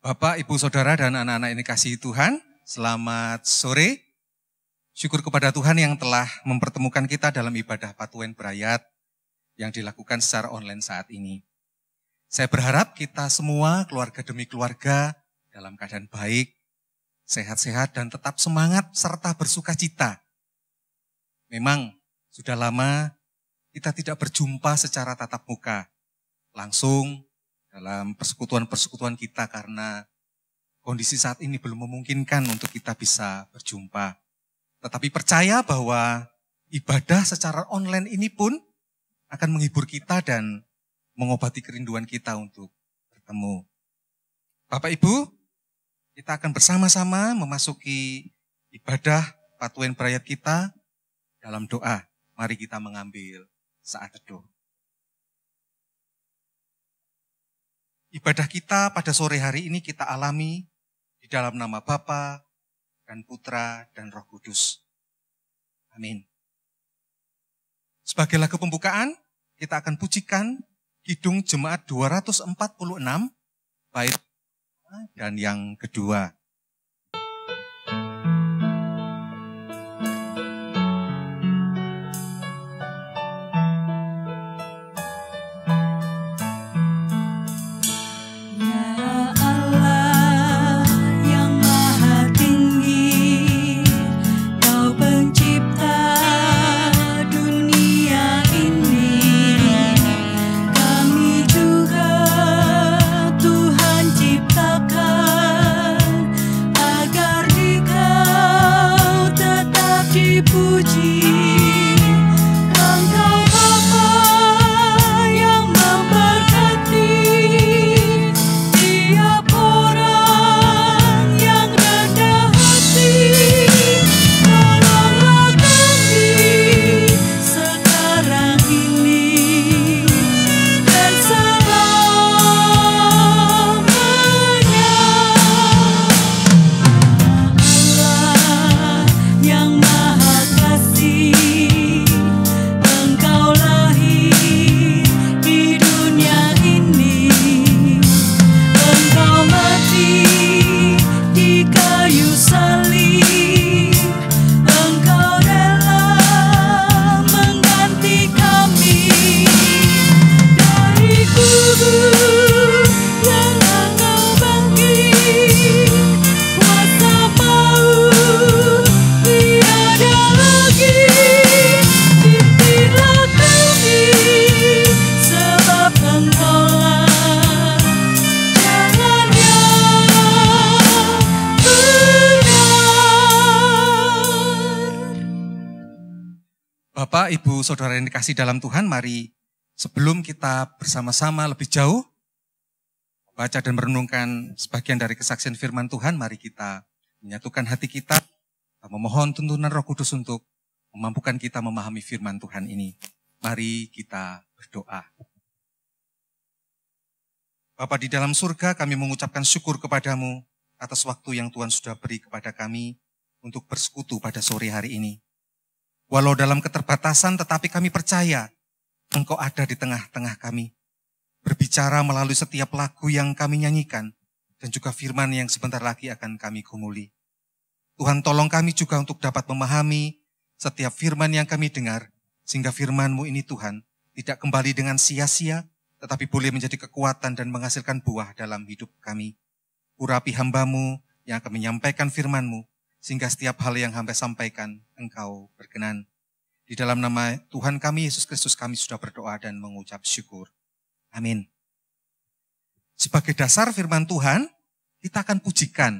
Bapak, Ibu, Saudara, dan anak-anak yang dikasihi Tuhan, selamat sore. Syukur kepada Tuhan yang telah mempertemukan kita dalam ibadah Patuhen Brayat yang dilakukan secara online saat ini. Saya berharap kita semua, keluarga demi keluarga, dalam keadaan baik, sehat-sehat, dan tetap semangat serta bersuka cita. Memang sudah lama kita tidak berjumpa secara tatap muka, langsung dalam persekutuan-persekutuan kita karena kondisi saat ini belum memungkinkan untuk kita bisa berjumpa. Tetapi percaya bahwa ibadah secara online ini pun akan menghibur kita dan mengobati kerinduan kita untuk bertemu. Bapak Ibu, kita akan bersama-sama memasuki ibadah Patuhen Brayat kita dalam doa. Mari kita mengambil saat teduh. Ibadah kita pada sore hari ini kita alami di dalam nama Bapa dan Putra dan Roh Kudus. Amin. Sebagai lagu pembukaan, kita akan pujikan Kidung Jemaat 246, bait dan yang kedua. Bapak, Ibu, Saudara yang dikasihi dalam Tuhan, mari sebelum kita bersama-sama lebih jauh baca dan merenungkan sebagian dari kesaksian firman Tuhan, mari kita menyatukan hati kita, memohon tuntunan Roh Kudus untuk memampukan kita memahami firman Tuhan ini. Mari kita berdoa. Bapa di dalam surga, kami mengucapkan syukur kepadamu atas waktu yang Tuhan sudah beri kepada kami untuk bersekutu pada sore hari ini. Walau dalam keterbatasan, tetapi kami percaya Engkau ada di tengah-tengah kami. Berbicara melalui setiap lagu yang kami nyanyikan, dan juga firman yang sebentar lagi akan kami gumuli. Tuhan, tolong kami juga untuk dapat memahami setiap firman yang kami dengar, sehingga firman-Mu ini Tuhan, tidak kembali dengan sia-sia, tetapi boleh menjadi kekuatan dan menghasilkan buah dalam hidup kami. Urapi hamba-Mu yang akan menyampaikan firman-Mu, sehingga setiap hal yang hamba sampaikan, Engkau berkenan. Di dalam nama Tuhan kami, Yesus Kristus, kami sudah berdoa dan mengucap syukur. Amin. Sebagai dasar firman Tuhan, kita akan pujikan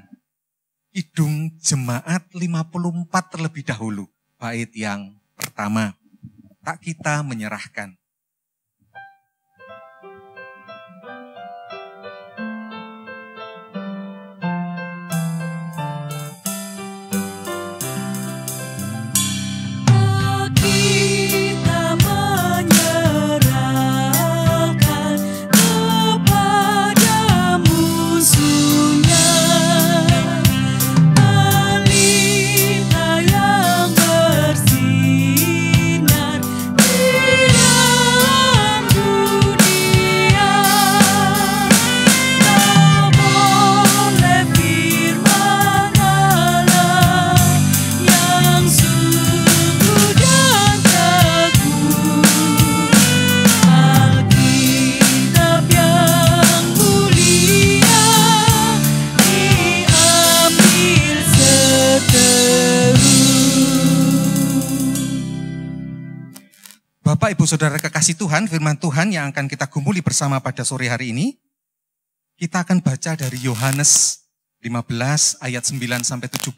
Kidung Jemaat 54 terlebih dahulu. Bait yang pertama, tak kita menyerahkan. Pelita yang bersinar Bapak, Ibu, Saudara kekasih Tuhan, firman Tuhan yang akan kita gumuli bersama pada sore hari ini, kita akan baca dari Yohanes 15 ayat 9 sampai 17,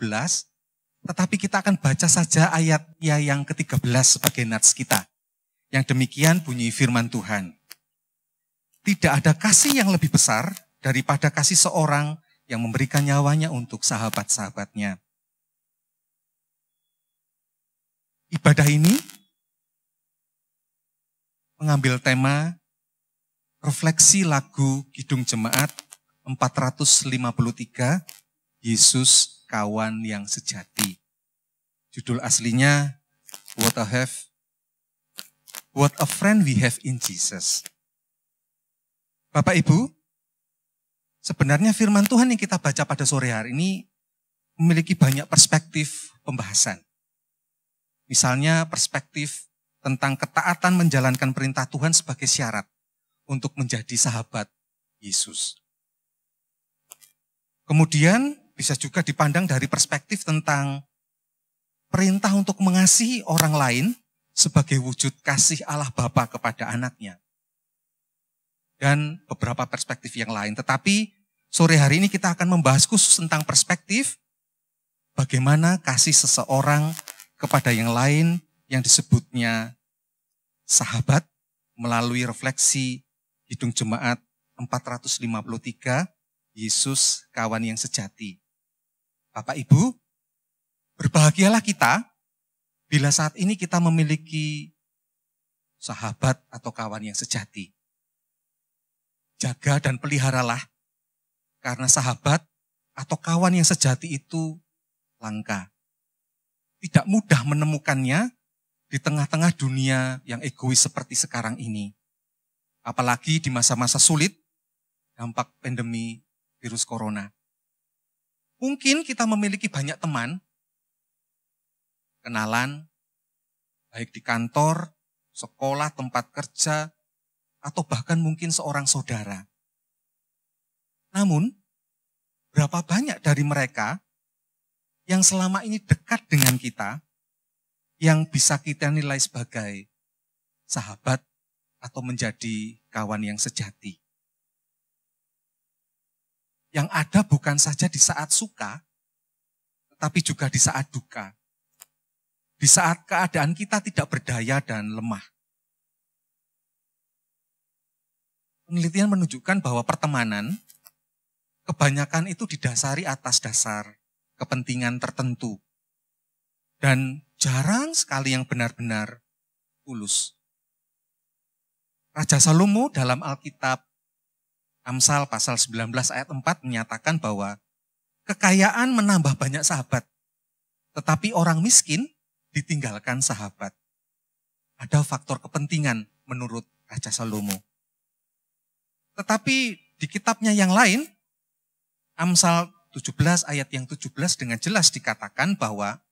tetapi kita akan baca saja ayatnya yang ke-13 sebagai nats kita. Yang demikian bunyi firman Tuhan. Tidak ada kasih yang lebih besar daripada kasih seorang yang memberikan nyawanya untuk sahabat-sahabatnya. Ibadah ini mengambil tema refleksi lagu Kidung Jemaat 453, Yesus Kawan yang Sejati. Judul aslinya, What a Friend We Have in Jesus. Bapak Ibu, sebenarnya firman Tuhan yang kita baca pada sore hari ini memiliki banyak perspektif pembahasan. Misalnya perspektif tentang ketaatan menjalankan perintah Tuhan sebagai syarat untuk menjadi sahabat Yesus. Kemudian bisa juga dipandang dari perspektif tentang perintah untuk mengasihi orang lain sebagai wujud kasih Allah Bapa kepada anaknya. Dan beberapa perspektif yang lain. Tetapi sore hari ini kita akan membahas khusus tentang perspektif bagaimana kasih seseorang kepada yang lain yang disebutnya sahabat melalui refleksi Kidung Jemaat 453, Yesus Kawan yang Sejati. Bapak Ibu, berbahagialah kita bila saat ini kita memiliki sahabat atau kawan yang sejati. Jaga dan peliharalah, karena sahabat atau kawan yang sejati itu langka. Tidak mudah menemukannya di tengah-tengah dunia yang egois seperti sekarang ini. Apalagi di masa-masa sulit, dampak pandemi virus corona. Mungkin kita memiliki banyak teman, kenalan, baik di kantor, sekolah, tempat kerja, atau bahkan mungkin seorang saudara. Namun, berapa banyak dari mereka yang selama ini dekat dengan kita, yang bisa kita nilai sebagai sahabat atau menjadi kawan yang sejati. Yang ada bukan saja di saat suka, tetapi juga di saat duka. Di saat keadaan kita tidak berdaya dan lemah. Penelitian menunjukkan bahwa pertemanan kebanyakan itu didasari atas dasar kepentingan tertentu. Dan jarang sekali yang benar-benar tulus. Raja Salomo dalam Alkitab Amsal pasal 19 ayat 4 menyatakan bahwa kekayaan menambah banyak sahabat, tetapi orang miskin ditinggalkan sahabat. Ada faktor kepentingan menurut Raja Salomo. Tetapi di kitabnya yang lain, Amsal 17 ayat yang 17 dengan jelas dikatakan bahwa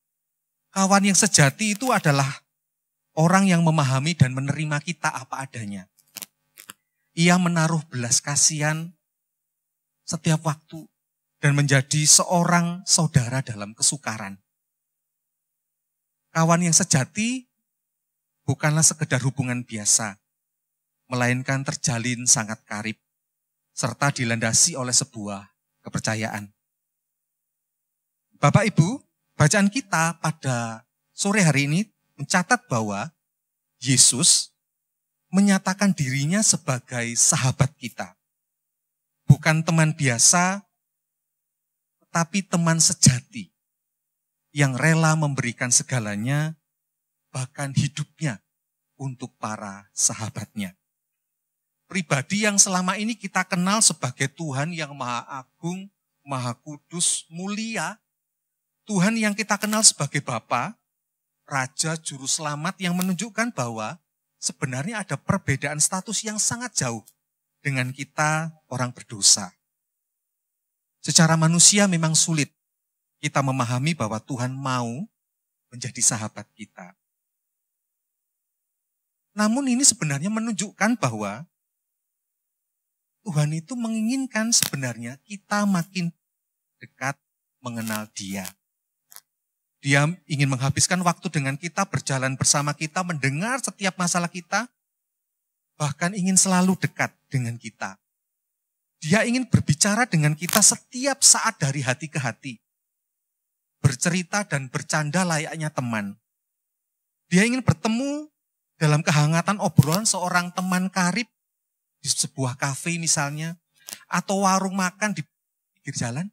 kawan yang sejati itu adalah orang yang memahami dan menerima kita apa adanya. Ia menaruh belas kasihan setiap waktu dan menjadi seorang saudara dalam kesukaran. Kawan yang sejati bukanlah sekedar hubungan biasa, melainkan terjalin sangat karib, serta dilandasi oleh sebuah kepercayaan. Bapak Ibu, bacaan kita pada sore hari ini mencatat bahwa Yesus menyatakan dirinya sebagai sahabat kita. Bukan teman biasa, tetapi teman sejati yang rela memberikan segalanya, bahkan hidupnya untuk para sahabatnya. Pribadi yang selama ini kita kenal sebagai Tuhan yang Maha Agung, Maha Kudus, mulia, Tuhan yang kita kenal sebagai Bapa, Raja Juru Selamat yang menunjukkan bahwa sebenarnya ada perbedaan status yang sangat jauh dengan kita orang berdosa. Secara manusia memang sulit kita memahami bahwa Tuhan mau menjadi sahabat kita. Namun ini sebenarnya menunjukkan bahwa Tuhan itu menginginkan sebenarnya kita makin dekat mengenal Dia. Dia ingin menghabiskan waktu dengan kita, berjalan bersama kita, mendengar setiap masalah kita, bahkan ingin selalu dekat dengan kita. Dia ingin berbicara dengan kita setiap saat dari hati ke hati. Bercerita dan bercanda layaknya teman. Dia ingin bertemu dalam kehangatan obrolan seorang teman karib di sebuah kafe misalnya, atau warung makan di pinggir jalan.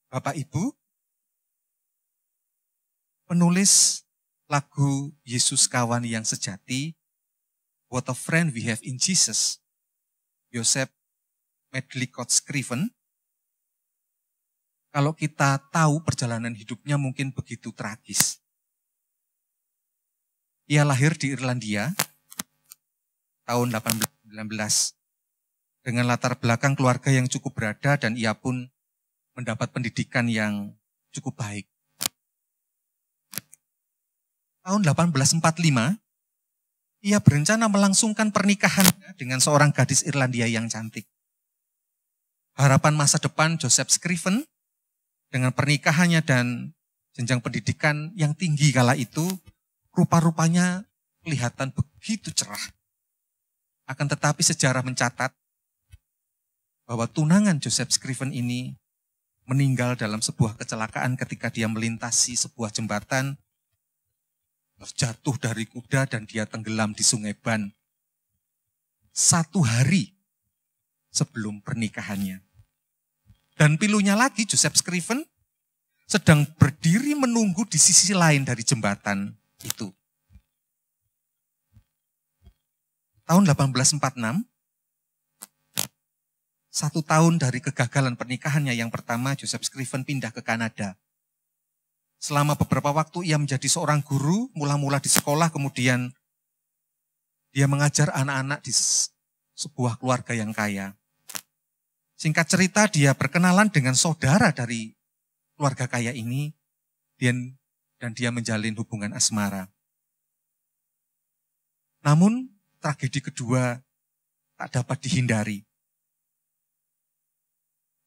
Bapak Ibu, penulis lagu Yesus Kawan yang Sejati, What a Friend We Have in Jesus, Joseph Medlicott Scriven, kalau kita tahu perjalanan hidupnya mungkin begitu tragis. Ia lahir di Irlandia tahun 1819 dengan latar belakang keluarga yang cukup berada dan ia pun mendapat pendidikan yang cukup baik. Tahun 1845, ia berencana melangsungkan pernikahannya dengan seorang gadis Irlandia yang cantik. Harapan masa depan Joseph Scriven dengan pernikahannya dan jenjang pendidikan yang tinggi kala itu, rupa-rupanya kelihatan begitu cerah. Akan tetapi sejarah mencatat bahwa tunangan Joseph Scriven ini meninggal dalam sebuah kecelakaan ketika dia melintasi sebuah jembatan, jatuh dari kuda dan dia tenggelam di Sungai Ban. 1 hari sebelum pernikahannya. Dan pilunya lagi, Joseph Scriven sedang berdiri menunggu di sisi lain dari jembatan itu. Tahun 1846, 1 tahun dari kegagalan pernikahannya yang pertama, Joseph Scriven pindah ke Kanada. Selama beberapa waktu ia menjadi seorang guru, mula-mula di sekolah, kemudian dia mengajar anak-anak di sebuah keluarga yang kaya. Singkat cerita, dia berkenalan dengan saudara dari keluarga kaya ini, dan dia menjalin hubungan asmara. Namun, tragedi kedua tak dapat dihindari.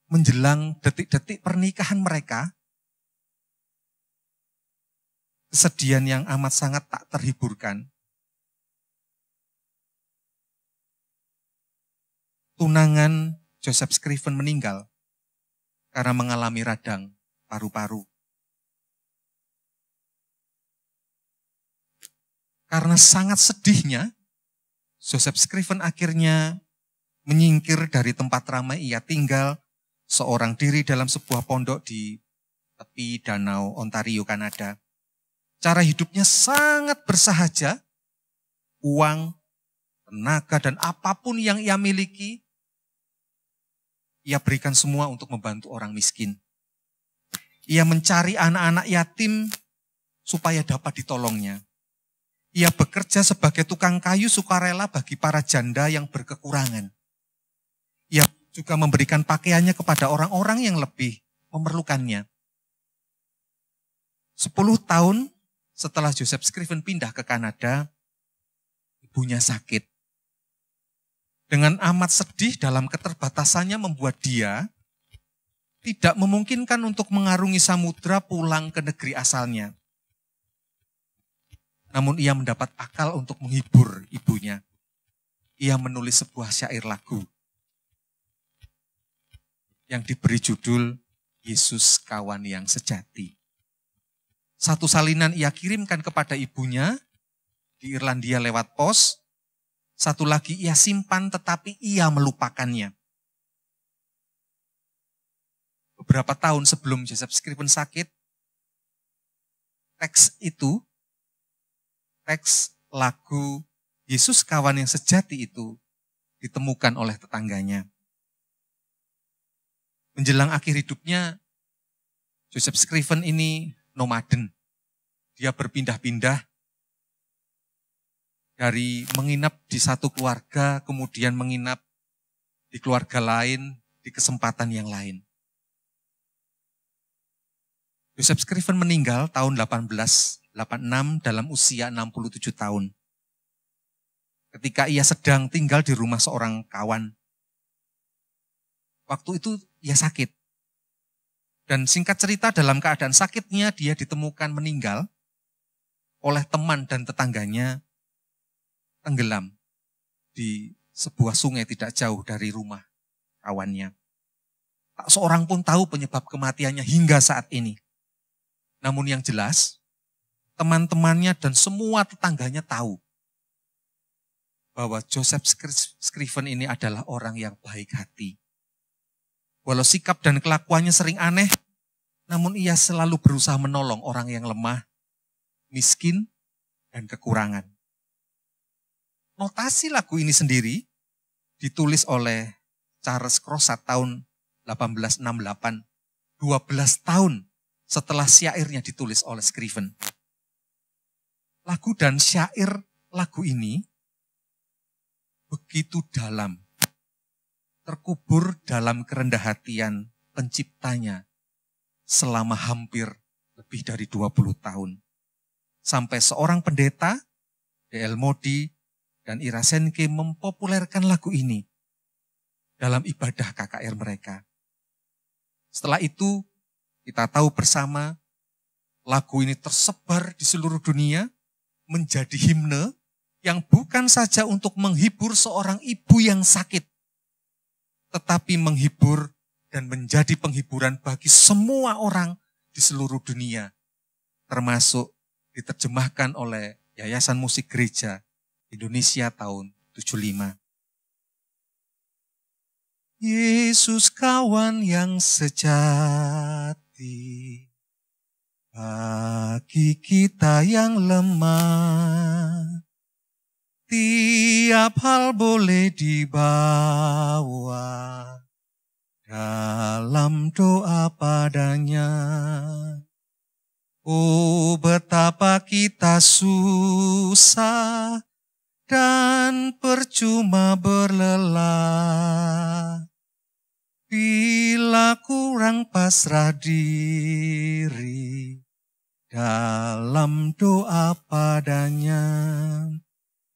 Menjelang detik-detik pernikahan mereka, kesedihan yang amat sangat tak terhiburkan. Tunangan Joseph Scriven meninggal karena mengalami radang paru-paru. Karena sangat sedihnya, Joseph Scriven akhirnya menyingkir dari tempat ramai ia tinggal, seorang diri dalam sebuah pondok di tepi danau Ontario, Kanada. Cara hidupnya sangat bersahaja, uang, tenaga, dan apapun yang ia miliki, ia berikan semua untuk membantu orang miskin. Ia mencari anak-anak yatim supaya dapat ditolongnya. Ia bekerja sebagai tukang kayu sukarela bagi para janda yang berkekurangan. Ia juga memberikan pakaiannya kepada orang-orang yang lebih memerlukannya. 10 tahun setelah Joseph Scriven pindah ke Kanada, ibunya sakit. Dengan amat sedih dalam keterbatasannya membuat dia tidak memungkinkan untuk mengarungi samudra pulang ke negeri asalnya. Namun ia mendapat akal untuk menghibur ibunya. Ia menulis sebuah syair lagu yang diberi judul Yesus Kawan yang Sejati. 1 salinan ia kirimkan kepada ibunya di Irlandia lewat pos. 1 lagi ia simpan tetapi ia melupakannya. Beberapa tahun sebelum Joseph Scriven sakit, teks lagu Yesus Kawan yang Sejati itu ditemukan oleh tetangganya. Menjelang akhir hidupnya, Joseph Scriven ini nomaden. Dia berpindah-pindah dari menginap di satu keluarga, kemudian menginap di keluarga lain, di kesempatan yang lain. Joseph Scriven meninggal tahun 1886 dalam usia 67 tahun. Ketika ia sedang tinggal di rumah seorang kawan. Waktu itu ia sakit. Dan singkat cerita, dalam keadaan sakitnya dia ditemukan meninggal oleh teman dan tetangganya, tenggelam di sebuah sungai tidak jauh dari rumah kawannya. Tak seorang pun tahu penyebab kematiannya hingga saat ini. Namun yang jelas, teman-temannya dan semua tetangganya tahu bahwa Joseph Scriven ini adalah orang yang baik hati. Walau sikap dan kelakuannya sering aneh, namun ia selalu berusaha menolong orang yang lemah, miskin, dan kekurangan. Notasi lagu ini sendiri ditulis oleh Charles Crosat tahun 1868, 12 tahun setelah syairnya ditulis oleh Scriven. Lagu dan syair lagu ini begitu dalam, terkubur dalam kerendah hatian penciptanya selama hampir lebih dari 20 tahun. Sampai seorang pendeta, D.L. Moody dan Ira Senke mempopulerkan lagu ini dalam ibadah KKR mereka. Setelah itu, kita tahu bersama lagu ini tersebar di seluruh dunia menjadi himne yang bukan saja untuk menghibur seorang ibu yang sakit, tetapi menghibur dan menjadi penghiburan bagi semua orang di seluruh dunia, termasuk diterjemahkan oleh Yayasan Musik Gereja Indonesia tahun 75. Yesus kawan yang sejati, bagi kita yang lemah, tiap hal boleh dibawa dalam doa padanya. Oh, betapa kita susah dan percuma berlelah bila kurang pasrah diri dalam doa padanya.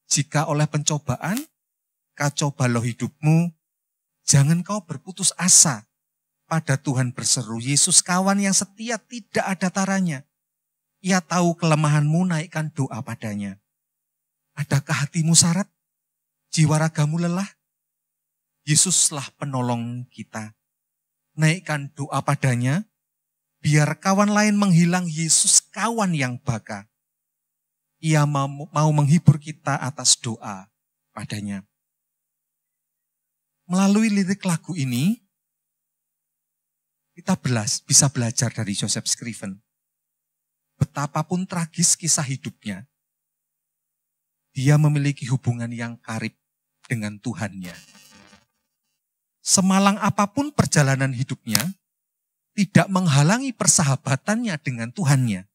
Jika oleh pencobaan, kacau balau hidupmu, jangan kau berputus asa. Pada Tuhan berseru, Yesus kawan yang setia tidak ada taranya. Ia tahu kelemahanmu, naikkan doa padanya. Adakah hatimu syarat? Jiwa ragamu lelah? Yesuslah penolong kita. Naikkan doa padanya, biar kawan lain menghilang, Yesus kawan yang baka. Ia mau menghibur kita atas doa padanya. Melalui lirik lagu ini, kita bisa belajar dari Joseph Scriven. Betapapun tragis kisah hidupnya, dia memiliki hubungan yang karib dengan Tuhannya. Semalang apapun perjalanan hidupnya, tidak menghalangi persahabatannya dengan Tuhannya.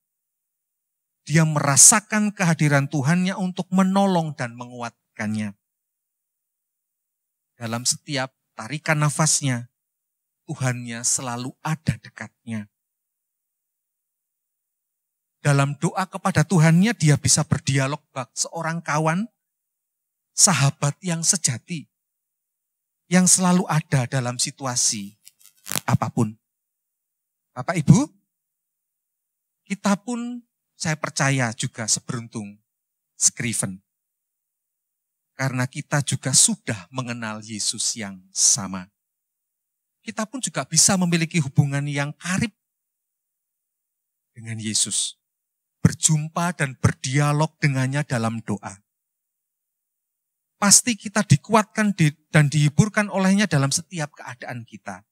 Dia merasakan kehadiran Tuhannya untuk menolong dan menguatkannya. Dalam setiap tarikan nafasnya, Tuhannya selalu ada dekatnya. Dalam doa kepada Tuhannya, dia bisa berdialog bak seorang kawan, sahabat yang sejati, yang selalu ada dalam situasi apapun. Bapak Ibu, kita pun saya percaya juga seberuntung Scriven. Karena kita juga sudah mengenal Yesus yang sama. Kita pun juga bisa memiliki hubungan yang karib dengan Yesus. Berjumpa dan berdialog dengannya dalam doa. Pasti kita dikuatkan dan dihiburkan olehnya dalam setiap keadaan kita.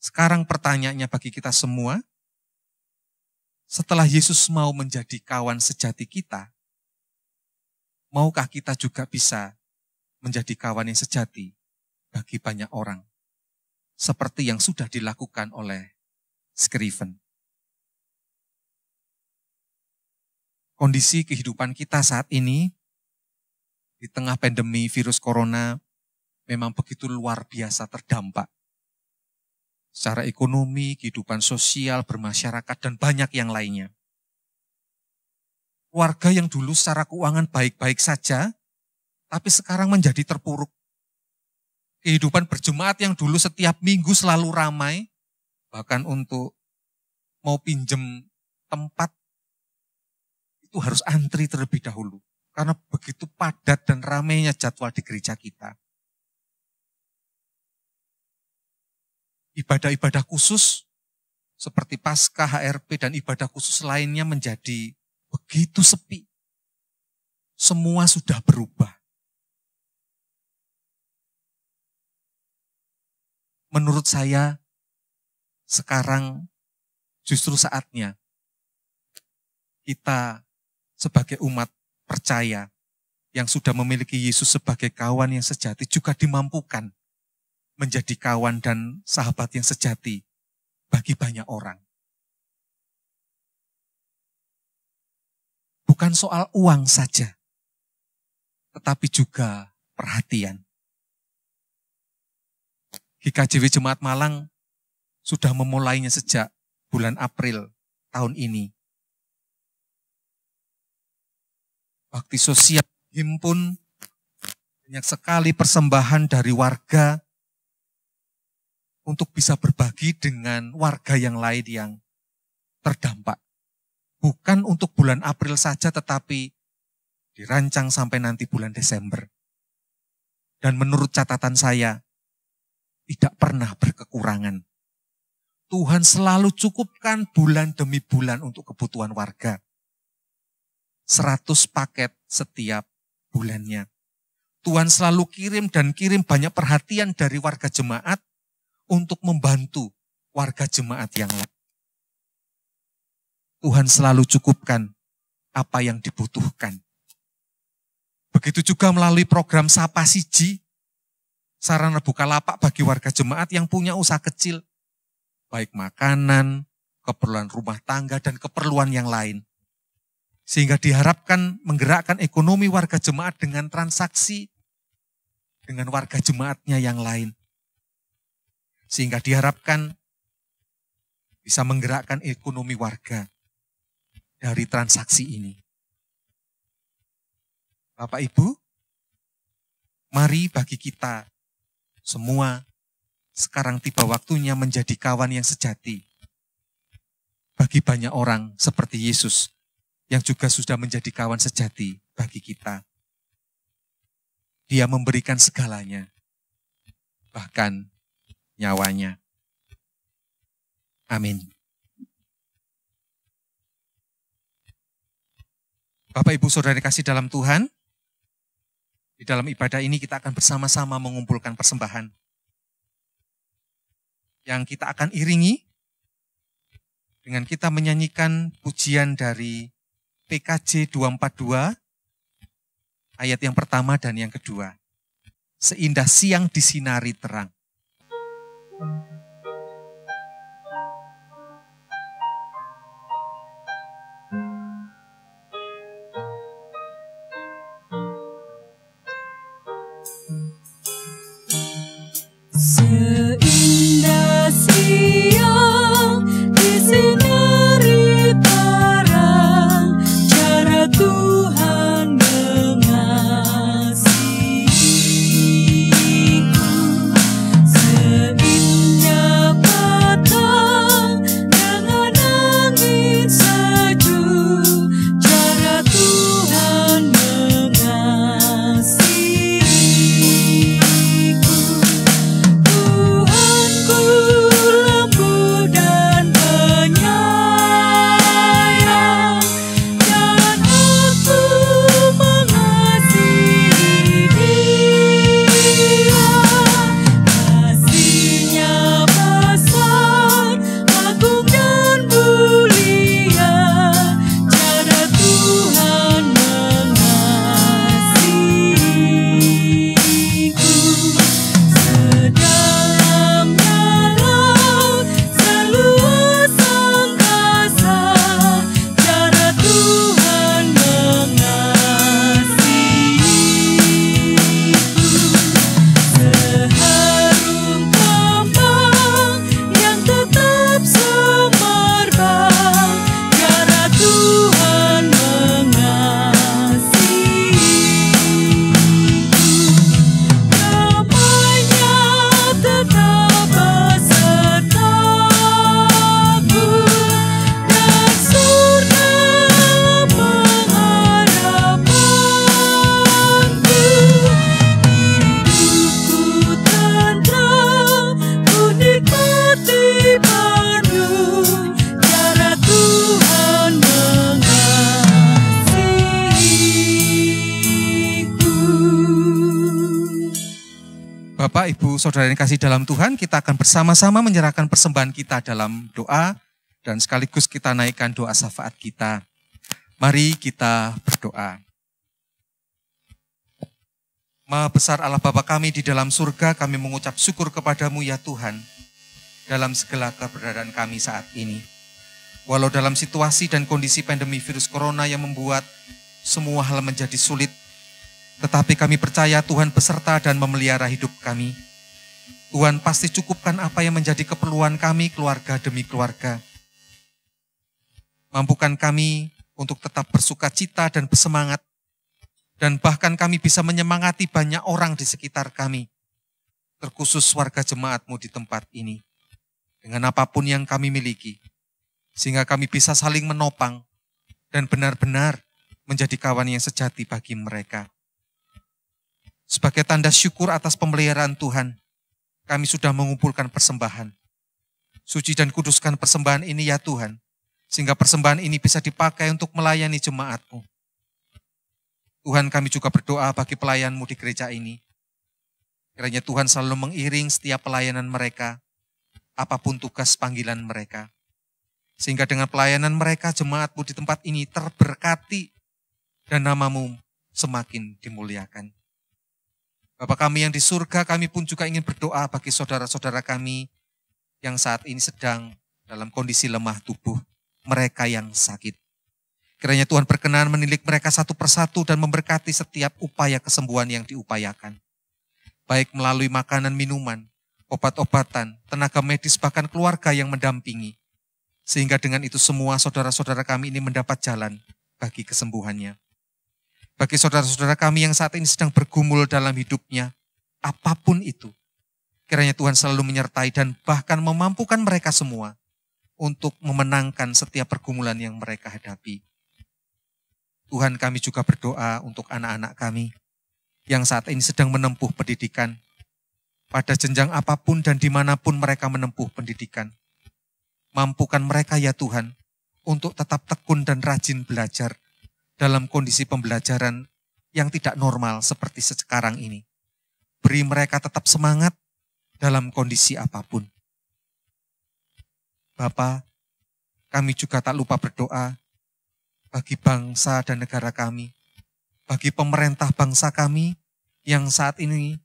Sekarang pertanyaannya bagi kita semua, setelah Yesus mau menjadi kawan sejati kita, maukah kita juga bisa menjadi kawan yang sejati bagi banyak orang? Seperti yang sudah dilakukan oleh Scriven. Kondisi kehidupan kita saat ini, di tengah pandemi virus corona, memang begitu luar biasa terdampak. Secara ekonomi, kehidupan sosial, bermasyarakat, dan banyak yang lainnya. Keluarga yang dulu secara keuangan baik-baik saja, tapi sekarang menjadi terpuruk. Kehidupan berjemaat yang dulu setiap minggu selalu ramai, Bahkan untuk mau pinjem tempat, itu harus antri terlebih dahulu. Karena begitu padat dan ramainya jadwal di gereja kita. Ibadah-ibadah khusus seperti Paskah, HRP, dan ibadah khusus lainnya menjadi begitu sepi. Semua sudah berubah. Menurut saya, sekarang justru saatnya kita sebagai umat percaya yang sudah memiliki Yesus sebagai kawan yang sejati juga dimampukan menjadi kawan dan sahabat yang sejati bagi banyak orang. Bukan soal uang saja, tetapi juga perhatian. GKJW Jemaat Malang sudah memulainya sejak bulan April tahun ini. Bakti sosial himpun, banyak sekali persembahan dari warga untuk bisa berbagi dengan warga yang lain yang terdampak. Bukan untuk bulan April saja, tetapi dirancang sampai nanti bulan Desember. Dan menurut catatan saya, tidak pernah berkekurangan. Tuhan selalu cukupkan bulan demi bulan untuk kebutuhan warga. 100 paket setiap bulannya. Tuhan selalu kirim dan kirim banyak perhatian dari warga jemaat untuk membantu warga jemaat yang lain. Tuhan selalu cukupkan apa yang dibutuhkan. Begitu juga melalui program Sapa Siji, sarana Bukalapak bagi warga jemaat yang punya usaha kecil, baik makanan, keperluan rumah tangga, dan keperluan yang lain. Sehingga diharapkan menggerakkan ekonomi warga jemaat dengan transaksi dengan warga jemaatnya yang lain. Sehingga diharapkan bisa menggerakkan ekonomi warga dari transaksi ini. Bapak Ibu, mari bagi kita semua sekarang tiba waktunya menjadi kawan yang sejati bagi banyak orang seperti Yesus yang juga sudah menjadi kawan sejati bagi kita. Dia memberikan segalanya, bahkan nyawanya. Amin. Bapak Ibu Saudara dikasih dalam Tuhan, di dalam ibadah ini kita akan bersama-sama mengumpulkan persembahan yang kita akan iringi dengan kita menyanyikan pujian dari PKJ 242 ayat yang pertama dan yang kedua. Seindah siang disinari terang. Seindah siang disinari terang, cara Tuhan mengasihiku. Seindah Bapak, Ibu, Saudara yang kasih dalam Tuhan, kita akan bersama-sama menyerahkan persembahan kita dalam doa dan sekaligus kita naikkan doa syafaat kita. Mari kita berdoa. Maha besar Allah Bapa kami di dalam surga, kami mengucap syukur kepadamu ya Tuhan, dalam segala keberadaan kami saat ini. Walau dalam situasi dan kondisi pandemi virus corona yang membuat semua hal menjadi sulit, tetapi kami percaya Tuhan beserta dan memelihara hidup kami. Tuhan pasti cukupkan apa yang menjadi keperluan kami, keluarga demi keluarga. Mampukan kami untuk tetap bersuka cita dan bersemangat, dan bahkan kami bisa menyemangati banyak orang di sekitar kami, terkhusus warga jemaat-Mu di tempat ini, dengan apapun yang kami miliki, sehingga kami bisa saling menopang dan benar-benar menjadi kawan yang sejati bagi mereka. Sebagai tanda syukur atas pemeliharaan Tuhan, kami sudah mengumpulkan persembahan. Suci dan kuduskan persembahan ini ya Tuhan, sehingga persembahan ini bisa dipakai untuk melayani jemaat-Mu. Tuhan, kami juga berdoa bagi pelayan-Mu di gereja ini. Kiranya Tuhan selalu mengiring setiap pelayanan mereka, apapun tugas panggilan mereka. Sehingga dengan pelayanan mereka, jemaat-Mu di tempat ini terberkati dan nama-Mu semakin dimuliakan. Bapa kami yang di surga, kami pun juga ingin berdoa bagi saudara-saudara kami yang saat ini sedang dalam kondisi lemah tubuh, mereka yang sakit. Kiranya Tuhan berkenan menilik mereka satu persatu dan memberkati setiap upaya kesembuhan yang diupayakan. Baik melalui makanan, minuman, obat-obatan, tenaga medis, bahkan keluarga yang mendampingi. Sehingga dengan itu semua saudara-saudara kami ini mendapat jalan bagi kesembuhannya. Bagi saudara-saudara kami yang saat ini sedang bergumul dalam hidupnya, apapun itu, kiranya Tuhan selalu menyertai dan bahkan memampukan mereka semua untuk memenangkan setiap pergumulan yang mereka hadapi. Tuhan, kami juga berdoa untuk anak-anak kami yang saat ini sedang menempuh pendidikan, pada jenjang apapun dan dimanapun mereka menempuh pendidikan. Mampukan mereka ya Tuhan untuk tetap tekun dan rajin belajar dalam kondisi pembelajaran yang tidak normal seperti sekarang ini. Beri mereka tetap semangat dalam kondisi apapun. Bapa, kami juga tak lupa berdoa bagi bangsa dan negara kami, bagi pemerintah bangsa kami yang saat ini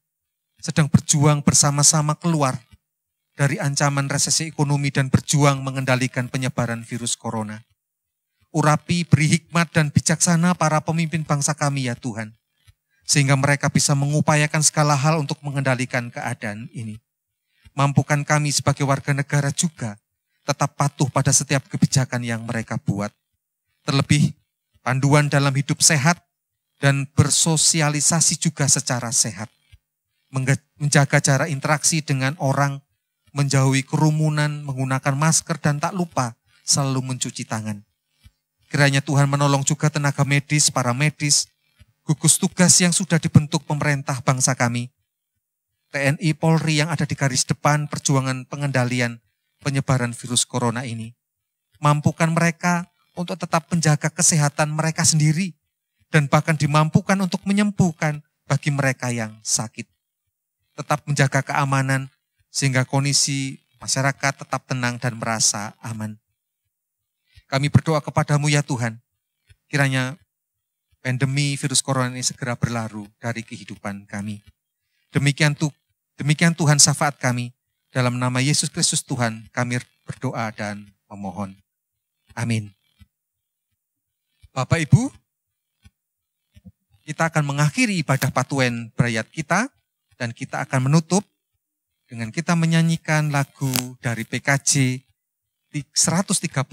sedang berjuang bersama-sama keluar dari ancaman resesi ekonomi dan berjuang mengendalikan penyebaran virus corona. Urapi, beri hikmat dan bijaksana para pemimpin bangsa kami ya Tuhan, sehingga mereka bisa mengupayakan segala hal untuk mengendalikan keadaan ini. Mampukan kami sebagai warga negara juga tetap patuh pada setiap kebijakan yang mereka buat. Terlebih, panduan dalam hidup sehat dan bersosialisasi juga secara sehat. Menjaga jarak interaksi dengan orang, menjauhi kerumunan, menggunakan masker, dan tak lupa selalu mencuci tangan. Kiranya Tuhan menolong juga tenaga medis, para medis, gugus tugas yang sudah dibentuk pemerintah bangsa kami, TNI, Polri yang ada di garis depan perjuangan pengendalian penyebaran virus corona ini. Mampukan mereka untuk tetap menjaga kesehatan mereka sendiri dan bahkan dimampukan untuk menyembuhkan bagi mereka yang sakit. Tetap menjaga keamanan sehingga kondisi masyarakat tetap tenang dan merasa aman. Kami berdoa kepadamu ya Tuhan, kiranya pandemi virus corona ini segera berlalu dari kehidupan kami. Demikian Tuhan syafaat kami, dalam nama Yesus Kristus Tuhan kami berdoa dan memohon. Amin. Bapak Ibu, kita akan mengakhiri ibadah patuen berayat kita dan kita akan menutup dengan kita menyanyikan lagu dari PKJ 138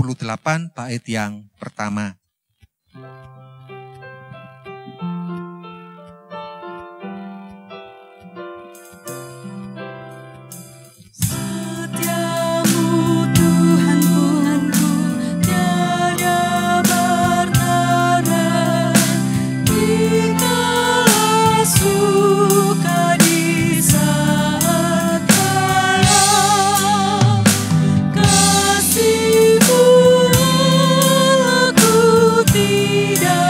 bait yang pertama. Tidak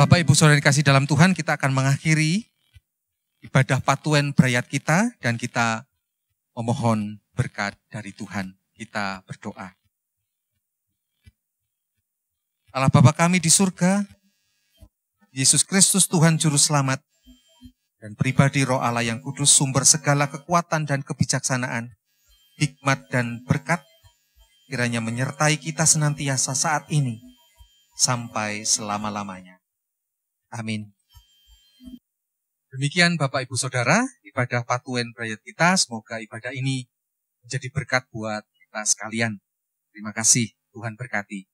Bapak Ibu Saudara dikasih dalam Tuhan, kita akan mengakhiri ibadah Patuen Brayat kita dan kita memohon berkat dari Tuhan. Kita berdoa. Allah Bapa kami di surga, Yesus Kristus Tuhan Juru Selamat, dan pribadi Roh Allah yang kudus, sumber segala kekuatan dan kebijaksanaan, hikmat dan berkat, kiranya menyertai kita senantiasa saat ini, sampai selama-lamanya. Amin. Demikian Bapak Ibu Saudara, ibadah Patuen Brayat kita, semoga ibadah ini menjadi berkat buat kita sekalian. Terima kasih, Tuhan berkati.